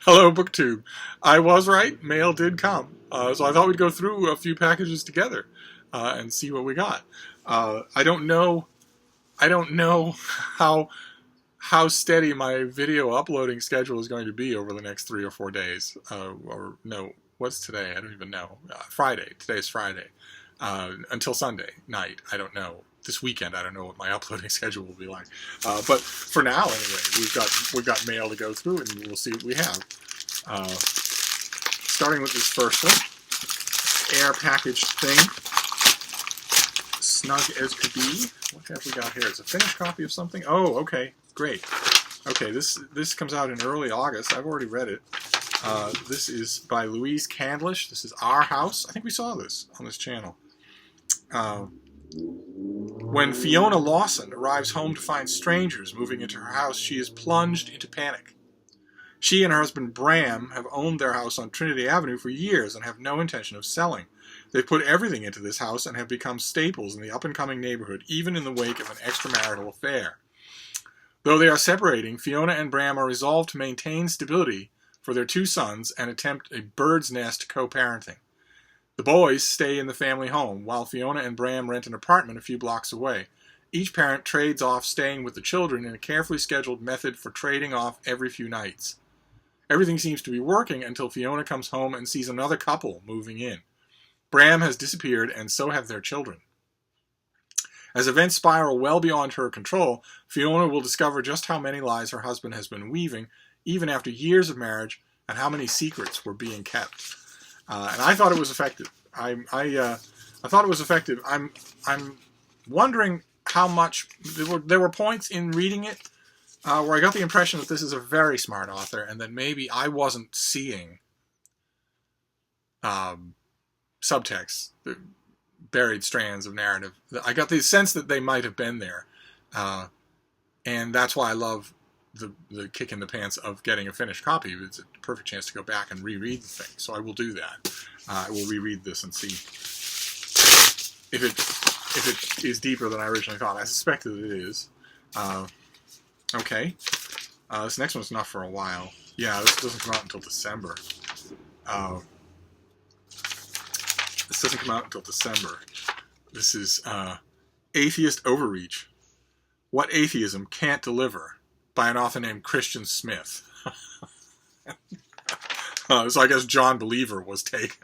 Hello, BookTube. I was right. Mail did come. So I thought we'd go through a few packages together and see what we got. I don't know. I don't know how steady my video uploading schedule is going to be over the next 3 or 4 days. Or no, what's today? I don't even know. Friday. Today's Friday. Until Sunday night. I don't know. This weekend, I don't know what my uploading schedule will be like. But for now, anyway, we've got mail to go through, and we'll see what we have. Starting with this first one, air packaged thing, snug as could be. What have we got here? It's a finished copy of something. Oh, okay, great. Okay, this comes out in early August. I've already read it. This is by Louise Candlish. This is Our House. I think we saw this on this channel. When Fiona Lawson arrives home to find strangers moving into her house, she is plunged into panic. She and her husband Bram have owned their house on Trinity Avenue for years and have no intention of selling. They've put everything into this house and have become staples in the up-and-coming neighborhood, even in the wake of an extramarital affair. Though they are separating, Fiona and Bram are resolved to maintain stability for their 2 sons and attempt a bird's nest co-parenting. The boys stay in the family home, while Fiona and Bram rent an apartment a few blocks away. Each parent trades off staying with the children in a carefully scheduled method for trading off every few nights. Everything seems to be working until Fiona comes home and sees another couple moving in. Bram has disappeared, and so have their children. As events spiral well beyond her control, Fiona will discover just how many lies her husband has been weaving, even after years of marriage, and how many secrets were being kept. And I thought it was effective. I thought it was effective. I'm wondering how much there were points in reading it where I got the impression that this is a very smart author, and that maybe I wasn't seeing subtext, the buried strands of narrative. I got the sense that they might have been there, and that's why I love the kick in the pants of getting a finished copy. It's a perfect chance to go back and reread the thing. So I will do that. I will reread this and see if it is deeper than I originally thought. I suspect that it is. Okay. This next one's not for a while. Yeah, this doesn't come out until December. This doesn't come out until December. This is Atheist Overreach. What Atheism Can't Deliver, by an author named Christian Smith. So I guess John Believer was taken.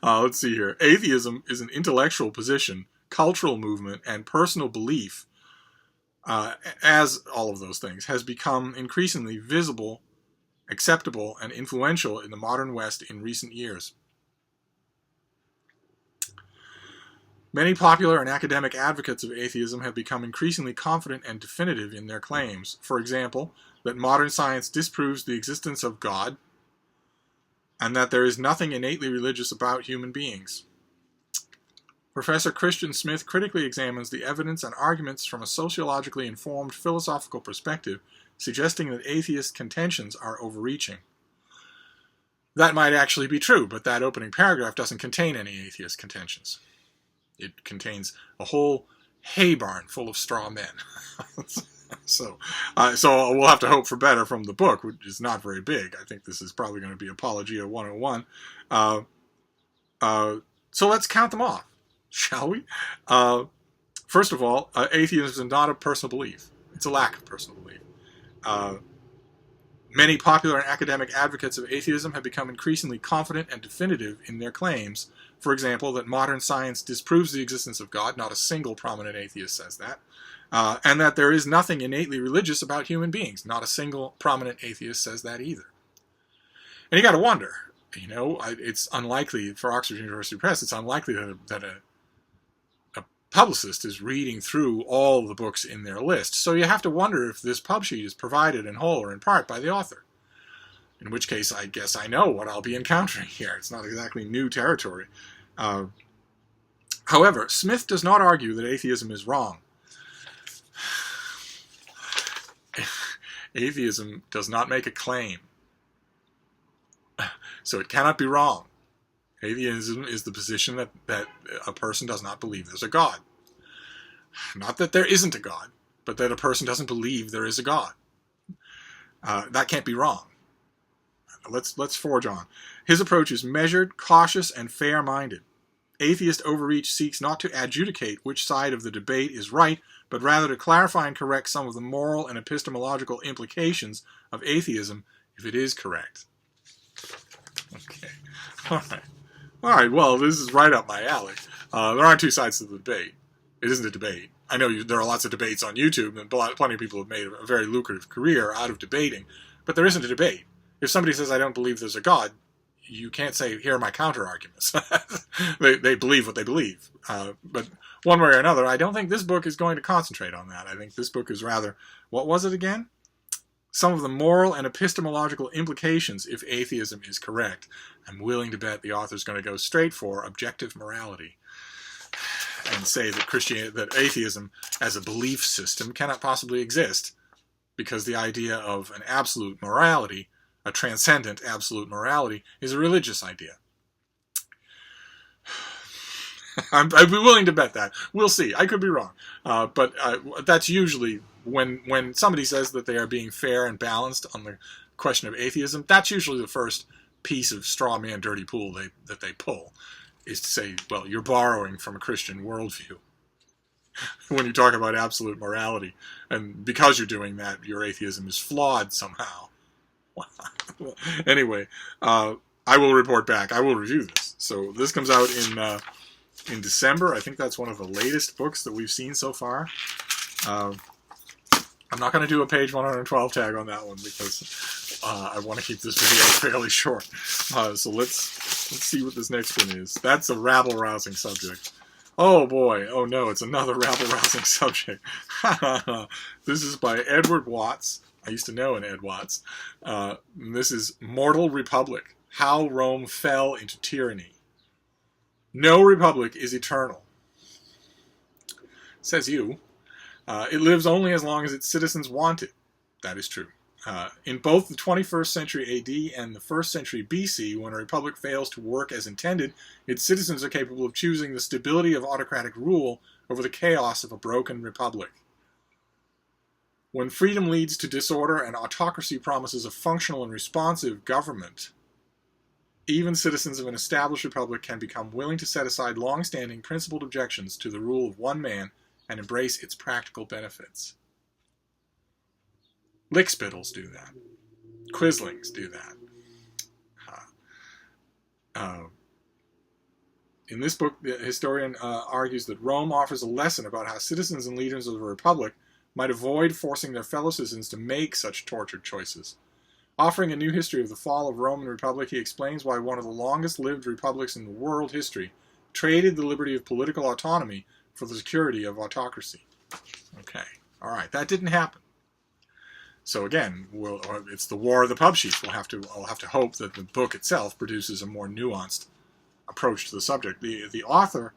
Let's see here. Atheism is an intellectual position, cultural movement, and personal belief, as all of those things, has become increasingly visible, acceptable, and influential in the modern West in recent years. Many popular and academic advocates of atheism have become increasingly confident and definitive in their claims. For example, that modern science disproves the existence of God, and that there is nothing innately religious about human beings. Professor Christian Smith critically examines the evidence and arguments from a sociologically informed philosophical perspective, suggesting that atheist contentions are overreaching. That might actually be true, but that opening paragraph doesn't contain any atheist contentions. It contains a whole hay barn full of straw men. So we'll have to hope for better from the book, which is not very big. I think this is probably going to be Apologia 101. So let's count them off, shall we? First of all, atheism is not a personal belief. It's a lack of personal belief. Many popular and academic advocates of atheism have become increasingly confident and definitive in their claims. For example, that modern science disproves the existence of God. Not a single prominent atheist says that. And that there is nothing innately religious about human beings. Not a single prominent atheist says that either. And you got to wonder, it's unlikely, for Oxford University Press, it's unlikely that a publicist is reading through all the books in their list. So you have to wonder if this pub sheet is provided in whole or in part by the author. In which case, I guess I know what I'll be encountering here. It's not exactly new territory. However, Smith does not argue that atheism is wrong. Atheism does not make a claim, so it cannot be wrong. Atheism is the position that a person does not believe there's a God. Not that there isn't a God, but that a person doesn't believe there is a God. That can't be wrong. let's forge on. His approach is measured, cautious, and fair-minded. Atheist overreach seeks not to adjudicate which side of the debate is right, but rather to clarify and correct some of the moral and epistemological implications of atheism if it is correct. Okay. All right. All right, well, this is right up my alley. There aren't two sides to the debate. It isn't a debate. I know there are lots of debates on YouTube, and plenty of people have made a very lucrative career out of debating, but there isn't a debate. If somebody says, I don't believe there's a God, you can't say, here are my counter-arguments. they believe what they believe. But one way or another, I don't think this book is going to concentrate on that. I think this book is rather, what was it again? Some of the moral and epistemological implications if atheism is correct. I'm willing to bet the author's going to go straight for objective morality and say that atheism as a belief system cannot possibly exist because the idea of an absolute morality, a transcendent absolute morality, is a religious idea. I'd be willing to bet that. We'll see. I could be wrong. But that's usually when somebody says that they are being fair and balanced on the question of atheism, that's usually the first piece of straw man dirty pool that they pull, is to say, well, you're borrowing from a Christian worldview when you talk about absolute morality. And because you're doing that, your atheism is flawed somehow. Anyway, I will report back. I will review this. So this comes out in December. I think that's one of the latest books that we've seen so far. I'm not going to do a page 112 tag on that one because I want to keep this video fairly short. So let's see what this next one is. That's a rabble-rousing subject. Oh boy, oh no, it's another rabble-rousing subject. This is by Edward Watts. I used to know an Ed Watts. This is Mortal Republic, How Rome Fell into Tyranny. No republic is eternal. Says you. It lives only as long as its citizens want it. That is true. In both the 21st century AD and the 1st century BC, when a republic fails to work as intended, its citizens are capable of choosing the stability of autocratic rule over the chaos of a broken republic. When freedom leads to disorder and autocracy promises a functional and responsive government, even citizens of an established republic can become willing to set aside long-standing principled objections to the rule of one man and embrace its practical benefits. Lickspittles do that. Quislings do that. In this book, the historian argues that Rome offers a lesson about how citizens and leaders of the republic might avoid forcing their fellow citizens to make such tortured choices. Offering a new history of the fall of Roman Republic, he explains why one of the longest-lived republics in the world history traded the liberty of political autonomy for the security of autocracy. Okay, all right, that didn't happen. So again, it's the war of the pub sheets. I'll have to hope that the book itself produces a more nuanced approach to the subject. The author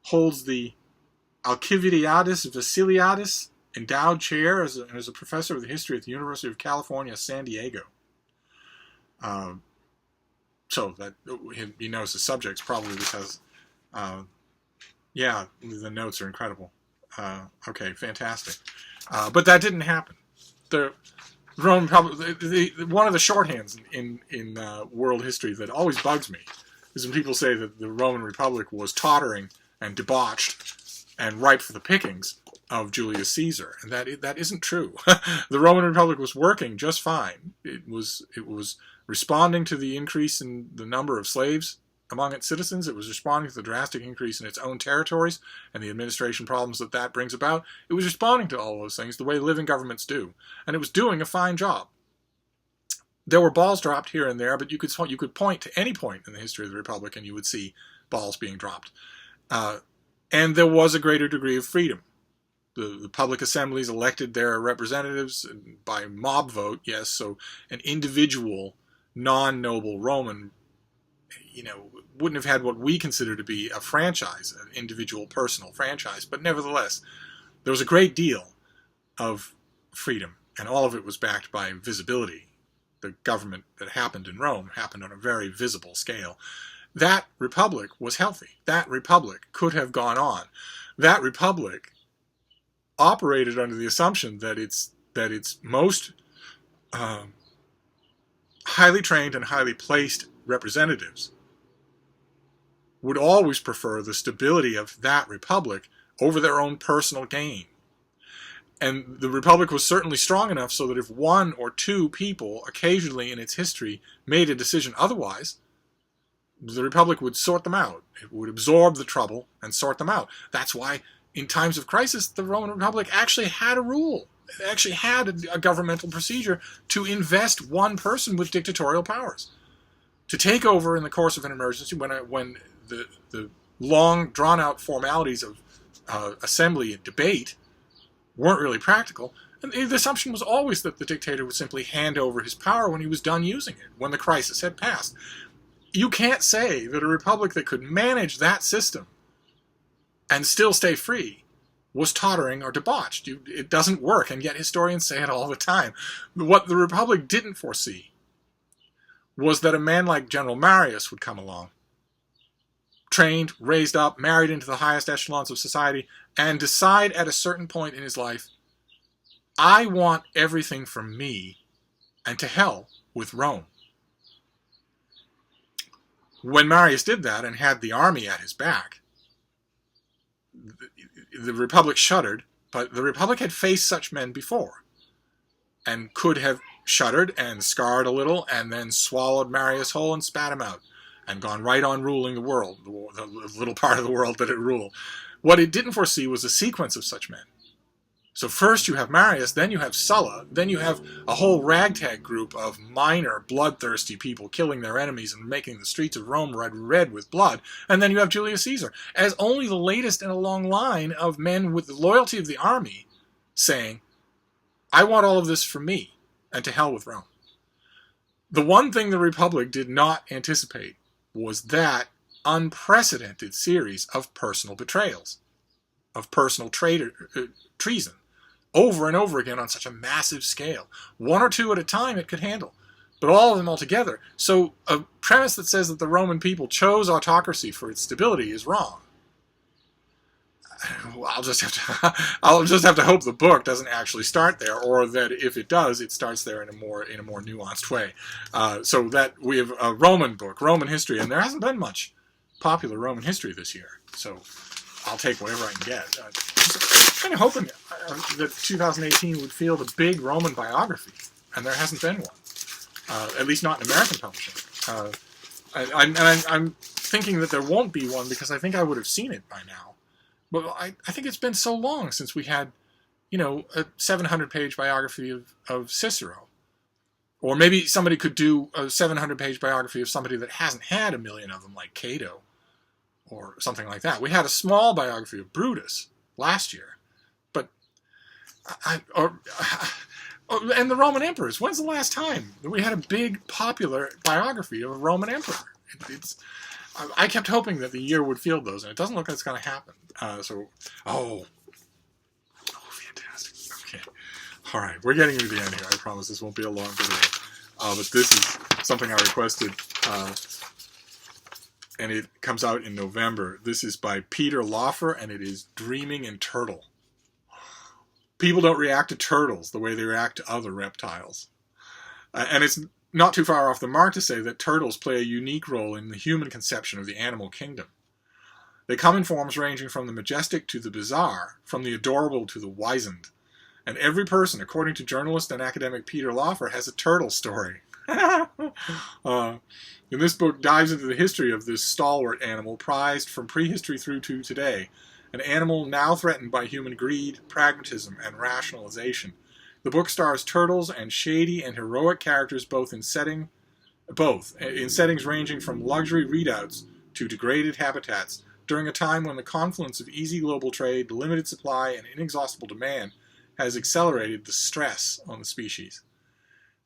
holds the Alcibiades Vasiliadis Endowed Chair as a professor of the history at the University of California, San Diego. So that he knows the subjects. Probably this has, yeah, the notes are incredible. Okay, fantastic. But that didn't happen. The Roman Republic, one of the shorthands in world history that always bugs me is when people say that the Roman Republic was tottering and debauched and ripe for the pickings of Julius Caesar, and that isn't true. The Roman Republic was working just fine. It was responding to the increase in the number of slaves among its citizens. It was responding to the drastic increase in its own territories and the administration problems that brings about. It was responding to all those things the way living governments do, and it was doing a fine job. There were balls dropped here and there, but you could point to any point in the history of the Republic and you would see balls being dropped. And there was a greater degree of freedom. The public assemblies elected their representatives by mob vote, yes, so an individual, non-noble Roman, wouldn't have had what we consider to be a franchise, an individual personal franchise, but nevertheless, there was a great deal of freedom, and all of it was backed by visibility. The government that happened in Rome happened on a very visible scale. That republic was healthy. That republic could have gone on. That republic operated under the assumption that its most highly trained and highly placed representatives would always prefer the stability of that republic over their own personal gain. And the republic was certainly strong enough so that if one or two people occasionally in its history made a decision otherwise, the republic would sort them out. It would absorb the trouble and sort them out. That's why in times of crisis, the Roman Republic actually had a rule. It actually had a governmental procedure to invest one person with dictatorial powers, to take over in the course of an emergency when the long, drawn-out formalities of assembly and debate weren't really practical. And the assumption was always that the dictator would simply hand over his power when he was done using it, when the crisis had passed. You can't say that a republic that could manage that system and still stay free was tottering or debauched. It doesn't work, and yet historians say it all the time. What the republic didn't foresee was that a man like General Marius would come along, trained, raised up, married into the highest echelons of society, and decide at a certain point in his life, I want everything for me, and to hell with Rome. When Marius did that and had the army at his back, the Republic shuddered, but the Republic had faced such men before, and could have shuddered and scarred a little, and then swallowed Marius whole and spat him out, and gone right on ruling the world, the little part of the world that it ruled. What it didn't foresee was a sequence of such men. So first you have Marius, then you have Sulla, then you have a whole ragtag group of minor, bloodthirsty people killing their enemies and making the streets of Rome red with blood, and then you have Julius Caesar, as only the latest in a long line of men with the loyalty of the army saying, I want all of this for me, and to hell with Rome. The one thing the Republic did not anticipate was that unprecedented series of personal betrayals, of personal treason, over and over again on such a massive scale. One or two at a time it could handle, but all of them all together. So a premise that says that the Roman people chose autocracy for its stability is wrong. I'll just have to hope the book doesn't actually start there, or that if it does, it starts there in a more nuanced way. So that we have a Roman book, Roman history, and there hasn't been much popular Roman history this year. So I'll take whatever I can get. Kind of hoping that 2018 would field a big Roman biography, and there hasn't been one, at least not in American publishing. I'm thinking that there won't be one because I think I would have seen it by now. But I think it's been so long since we had, a 700-page biography of Cicero. Or maybe somebody could do a 700-page biography of somebody that hasn't had a million of them, like Cato, or something like that. We had a small biography of Brutus last year. But, and the Roman emperors. When's the last time that we had a big, popular biography of a Roman emperor? I kept hoping that the year would field those, and it doesn't look like it's going to happen. Oh, fantastic. Okay. All right, we're getting to the end here. I promise this won't be a long video. But this is something I requested, and it comes out in November. This is by Peter Laufer, and it is Dreaming in Turtle. People don't react to turtles the way they react to other reptiles. And it's not too far off the mark to say that turtles play a unique role in the human conception of the animal kingdom. They come in forms ranging from the majestic to the bizarre, from the adorable to the wizened. And every person, according to journalist and academic Peter Laufer, has a turtle story. And this book dives into the history of this stalwart animal prized from prehistory through to today, an animal now threatened by human greed, pragmatism, and rationalization. The book stars turtles and shady and heroic characters in settings ranging from luxury readouts to degraded habitats, during a time when the confluence of easy global trade, limited supply, and inexhaustible demand has accelerated the stress on the species.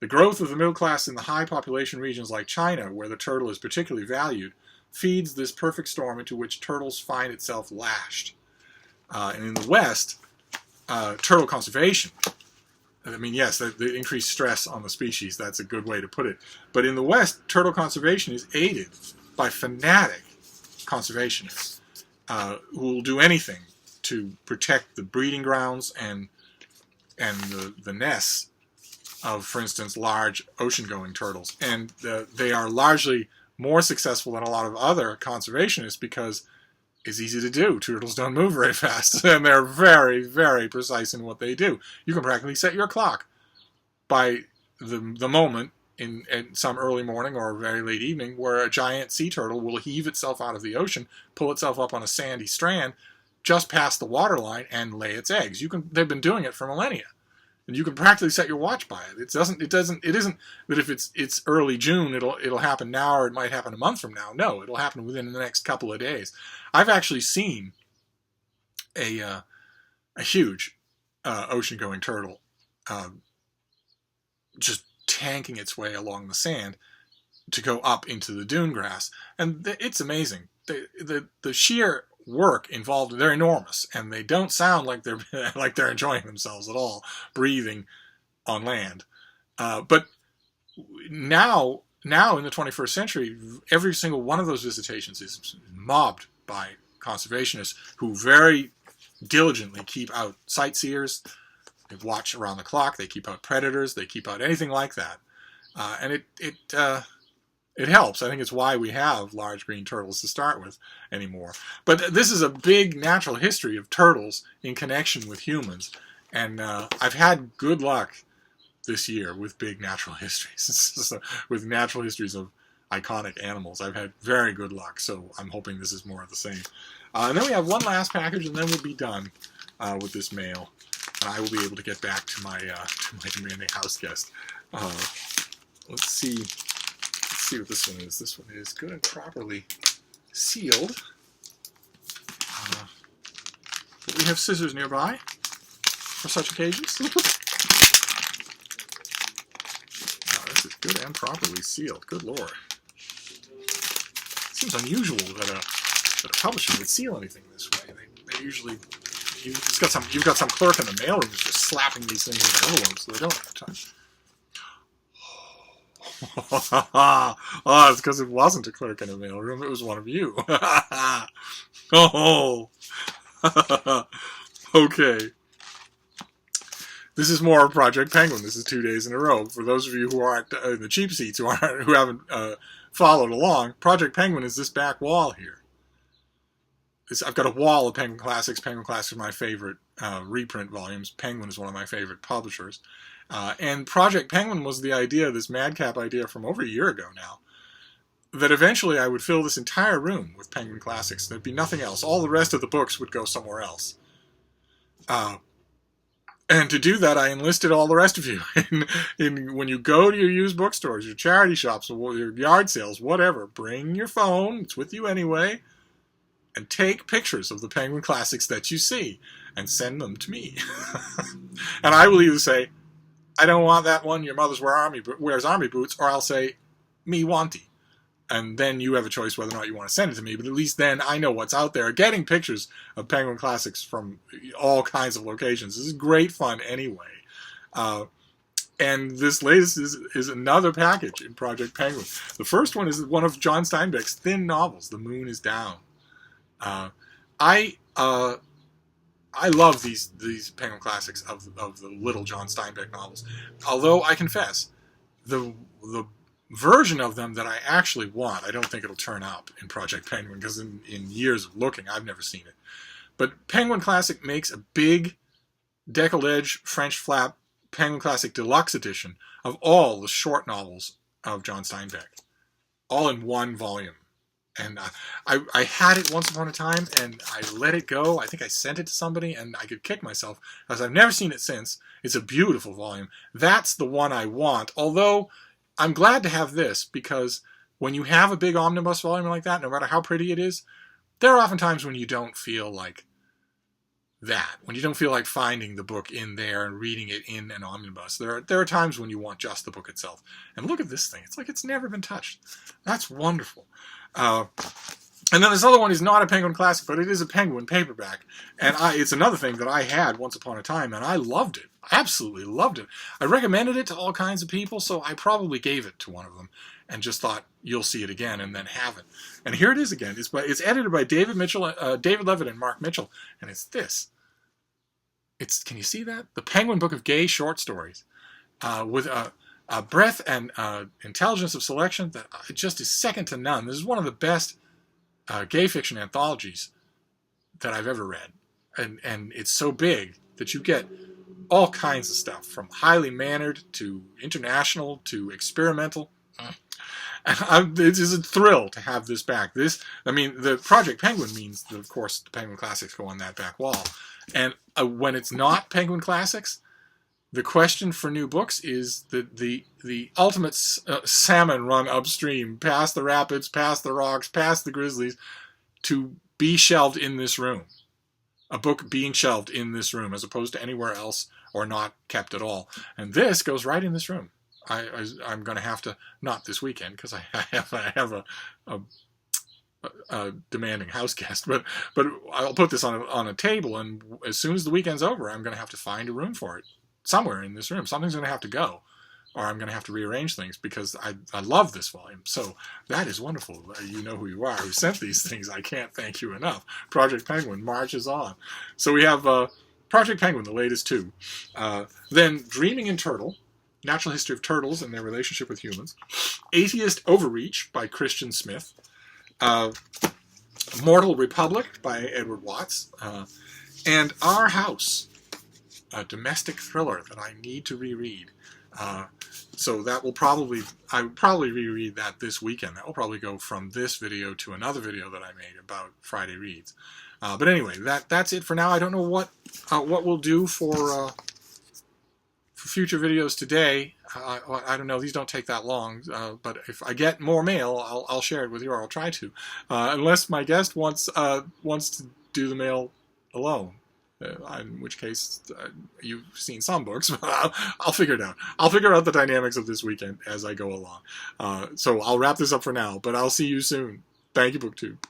The growth of the middle class in the high population regions like China, where the turtle is particularly valued, feeds this perfect storm into which turtles find itself lashed. And in the West, turtle conservation, yes, the increased stress on the species, that's a good way to put it. But in the West, turtle conservation is aided by fanatic conservationists who will do anything to protect the breeding grounds and the nests for instance, large ocean-going turtles. And they are largely more successful than a lot of other conservationists because it's easy to do. Turtles don't move very fast, and they're very, very precise in what they do. You can practically set your clock by the moment in some early morning or very late evening where a giant sea turtle will heave itself out of the ocean, pull itself up on a sandy strand just past the waterline, and lay its eggs. They've been doing it for millennia. And you can practically set your watch by it. It isn't that if it's early June, it'll happen now, or it might happen a month from now. No, it'll happen within the next couple of days. I've actually seen a huge ocean-going turtle just tanking its way along the sand to go up into the dune grass, and it's amazing. The sheer work involved, they're enormous, and they don't sound like they're enjoying themselves at all breathing on land. But now in the 21st century, every single one of those visitations is mobbed by conservationists who very diligently keep out sightseers. They watch around the clock. They keep out predators. They keep out anything like that, and it helps. I think it's why we have large green turtles to start with anymore. But this is a big natural history of turtles in connection with humans. And I've had good luck this year with big natural histories, with natural histories of iconic animals. I've had very good luck, so I'm hoping this is more of the same. And then we have one last package, and then we'll be done with this mail. And I will be able to get back to my demanding house guest. Let's see what this one is. This one is good and properly sealed. But we have scissors nearby for such occasions. This is good and properly sealed. Good Lord. Seems unusual that a publisher would seal anything this way. They usually you've got some clerk in the mailroom who's just slapping these things in envelopes, so they don't have time. Oh, it's because it wasn't a clerk in a mailroom. It was one of you. Oh, okay. This is more Project Penguin. This is 2 days in a row. For those of you who aren't in the cheap seats, who haven't followed along, Project Penguin is this back wall here. I've got a wall of Penguin Classics. Penguin Classics are my favorite reprint volumes. Penguin is one of my favorite publishers. And Project Penguin was the idea, this madcap idea from over a year ago now, that eventually I would fill this entire room with Penguin Classics. There'd be nothing else. All the rest of the books would go somewhere else. And to do that, I enlisted all the rest of you. When you go to your used bookstores, your charity shops, your yard sales, whatever, bring your phone, it's with you anyway, and take pictures of the Penguin Classics that you see and send them to me. And I will either say, I don't want that one, your mother's wears army boots, or I'll say, me wanty. And then you have a choice whether or not you want to send it to me, but at least then I know what's out there. Getting pictures of Penguin Classics from all kinds of locations is great fun anyway. And this latest is another package in Project Penguin. The first one is one of John Steinbeck's thin novels, The Moon is Down. I love these Penguin Classics of the little John Steinbeck novels. Although I confess, the version of them that I actually want, I don't think it'll turn up in Project Penguin, because in years of looking, I've never seen it. But Penguin Classic makes a big deckled edge French flap Penguin Classic Deluxe edition of all the short novels of John Steinbeck, all in one volume. And I had it once upon a time, and I let it go. I think I sent it to somebody, and I could kick myself, because I've never seen it since. It's a beautiful volume. That's the one I want, although I'm glad to have this, because when you have a big omnibus volume like that, no matter how pretty it is, there are often times when you don't feel like that, when you don't feel like finding the book in there and reading it in an omnibus. There are times when you want just the book itself. And look at this thing. It's like it's never been touched. That's wonderful. And then this other one is not a Penguin Classic, but it is a Penguin paperback. And it's another thing that I had once upon a time, and I loved it. I absolutely loved it. I recommended it to all kinds of people, so I probably gave it to one of them and just thought, you'll see it again, and then have it. And here it is again. It's edited by David Levitt and Mark Mitchell, and it's this. Can you see that? The Penguin Book of Gay Short Stories. with a breadth and intelligence of selection that just is second to none. This is one of the best gay fiction anthologies that I've ever read. And it's so big that you get all kinds of stuff, from highly mannered to international to experimental. It is a thrill to have this back. The Project Penguin means that, of course, the Penguin Classics go on that back wall. And when it's not Penguin Classics, the question for new books is the ultimate salmon run upstream, past the rapids, past the rocks, past the grizzlies, to be shelved in this room. A book being shelved in this room as opposed to anywhere else or not kept at all. And this goes right in this room. I'm going to have to, not this weekend because I have a demanding house guest, but I'll put this on a table, and as soon as the weekend's over, I'm going to have to find a room for it somewhere in this room. Something's going to have to go, or I'm going to have to rearrange things because I love this volume. So that is wonderful. You know who you are, who sent these things. I can't thank you enough. Project Penguin marches on. So we have Project Penguin, the latest two. Then Dreaming in Turtle, Natural History of Turtles and Their Relationship with Humans. Atheist Overreach by Christian Smith. Mortal Republic by Edward Watts. And Our House, a domestic thriller that I need to reread. So that will I would probably reread that this weekend. That will probably go from this video to another video that I made about Friday Reads. But anyway, that's it for now. I don't know what we'll do for future videos today. I don't know. These don't take that long. But if I get more mail, I'll share it with you, or I'll try to. Unless my guest wants to do the mail alone. In which case, you've seen some books, but I'll figure it out. I'll figure out the dynamics of this weekend as I go along. So I'll wrap this up for now, but I'll see you soon. Thank you, BookTube.